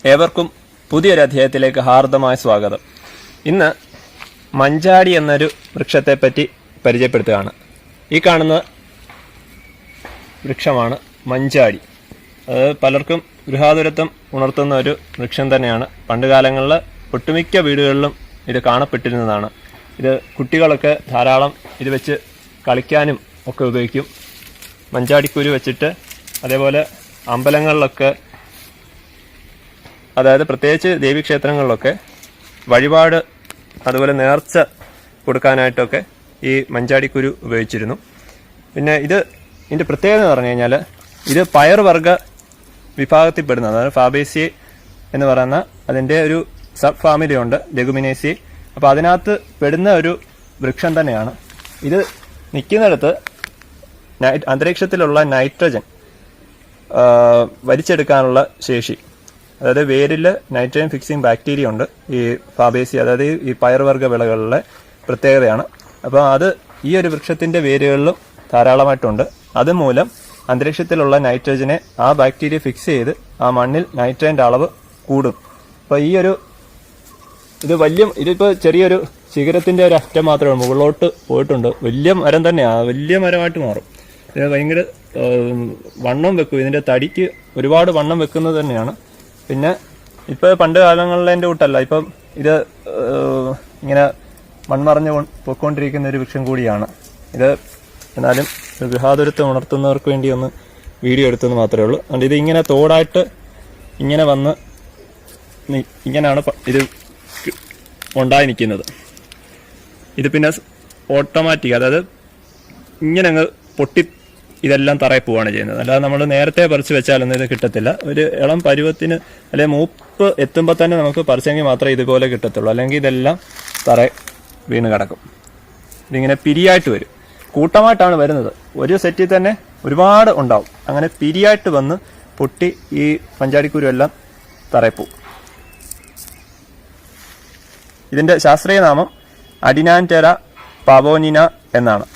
ഏവർക്കും പുതിയൊരു അധ്യായത്തിലേക്ക് ഹാർദമായ സ്വാഗതം. ഇന്ന് മഞ്ചാടി എന്നൊരു വൃക്ഷത്തെപ്പറ്റി പരിചയപ്പെടുത്തുകയാണ്. ഈ കാണുന്ന വൃക്ഷമാണ് മഞ്ചാടി. അത് പലർക്കും ഗൃഹാതുരത്വം ഉണർത്തുന്ന ഒരു വൃക്ഷം തന്നെയാണ്. പണ്ടുകാലങ്ങളിൽ ഒട്ടുമിക്ക വീടുകളിലും ഇത് കാണപ്പെട്ടിരുന്നതാണ്. ഇത് കുട്ടികളൊക്കെ ധാരാളം ഇത് വെച്ച് കളിക്കാനും ഒക്കെ ഉപയോഗിക്കും. മഞ്ചാടിക്കുരു വെച്ചിട്ട് അതേപോലെ അമ്പലങ്ങളിലൊക്കെ, അതായത് പ്രത്യേകിച്ച് ദേവീക്ഷേത്രങ്ങളിലൊക്കെ വഴിപാട് അതുപോലെ നേർച്ച കൊടുക്കാനായിട്ടൊക്കെ ഈ മഞ്ചാടിക്കുരു ഉപയോഗിച്ചിരുന്നു. പിന്നെ ഇതിൻ്റെ പ്രത്യേകത എന്ന് പറഞ്ഞു കഴിഞ്ഞാൽ ഇത് പയർവർഗ്ഗ വിഭാഗത്തിൽപ്പെടുന്ന, അതായത് ഫാബേസിയെ എന്ന് പറയുന്ന അതിൻ്റെ ഒരു സബ് ഫാമിലി ഉണ്ട്, ലെഗുമിനേസിയെ. അപ്പോൾ അതിനകത്ത് പെടുന്ന ഒരു വൃക്ഷം തന്നെയാണ്. ഇത് നിൽക്കുന്നിടത്ത് അന്തരീക്ഷത്തിലുള്ള നൈട്രജൻ വലിച്ചെടുക്കാനുള്ള ശേഷി, അതായത് വേരിൽ നൈട്രജൻ ഫിക്സിങ് ബാക്ടീരിയ ഉണ്ട് ഈ ഫാബേസി, അതായത് ഈ പയർവർഗ്ഗ വിളകളിലെ പ്രത്യേകതയാണ്. അപ്പോൾ അത് ഈ ഒരു വൃക്ഷത്തിൻ്റെ വേരുകളിലും ധാരാളമായിട്ടുണ്ട്. അതുമൂലം അന്തരീക്ഷത്തിലുള്ള നൈട്രജനെ ആ ബാക്ടീരിയ ഫിക്സ് ചെയ്ത് ആ മണ്ണിൽ നൈട്രജൻ്റെ അളവ് കൂടും. അപ്പോൾ ഇതിപ്പോൾ ചെറിയൊരു ശിഖരത്തിൻ്റെ ഒരു അറ്റം മാത്രമേ മുകളിലോട്ട് പോയിട്ടുണ്ട്. വലിയ മരം തന്നെയാണ്, വലിയ മരമായിട്ട് മാറും. ഇത് ഭയങ്കര വണ്ണം വെക്കും, ഇതിൻ്റെ തടിക്ക് ഒരുപാട് വണ്ണം വെക്കുന്നത് തന്നെയാണ്. പിന്നെ ഇപ്പോൾ പണ്ട് കാലങ്ങളിലെ കൂട്ടല്ല, ഇപ്പം ഇത് ഇങ്ങനെ മൺമറഞ്ഞ് പൊയ്ക്കൊണ്ടിരിക്കുന്ന ഒരു വൃക്ഷം കൂടിയാണ് ഇത്. എന്നാലും ഗൃഹാതുരത്വം ഉണർത്തുന്നവർക്ക് വേണ്ടി ഒന്ന് വീഡിയോ എടുത്തെന്ന് മാത്രമേ ഉള്ളൂ. അതുകൊണ്ട് ഇത് ഇങ്ങനെ തോടായിട്ട് ഇങ്ങനെ വന്ന് ഇങ്ങനെയാണ് ഇത് ഉണ്ടായി നിൽക്കുന്നത്. ഇത് പിന്നെ ഓട്ടോമാറ്റിക്, അതായത് ഇങ്ങനെ അങ്ങ് പൊട്ടി ഇതെല്ലാം തറയിൽ പോവുകയാണ് ചെയ്യുന്നത്. അല്ലാതെ നമ്മൾ നേരത്തെ പറിച്ച് വെച്ചാലൊന്നും ഇത് കിട്ടത്തില്ല. ഒരു ഇളം പരുവത്തിന് അല്ലെങ്കിൽ മൂപ്പ് എത്തുമ്പോൾ തന്നെ നമുക്ക് പറിച്ചെങ്കിൽ മാത്രമേ ഇതുപോലെ കിട്ടത്തുള്ളൂ. അല്ലെങ്കിൽ ഇതെല്ലാം തറയിൽ വീണ് കിടക്കും. ഇതിങ്ങനെ പിരിയായിട്ട് വരും, കൂട്ടമായിട്ടാണ് വരുന്നത്. ഒരു സെറ്റിൽ തന്നെ ഒരുപാട് ഉണ്ടാവും. അങ്ങനെ പിരിയായിട്ട് വന്ന് പൊട്ടി ഈ മഞ്ചാടിക്കുരു എല്ലാം തറയിൽ പോവും. ഇതിൻ്റെ ശാസ്ത്രീയ നാമം അഡിനാൻറ്റെറ പവോനിന എന്നാണ്.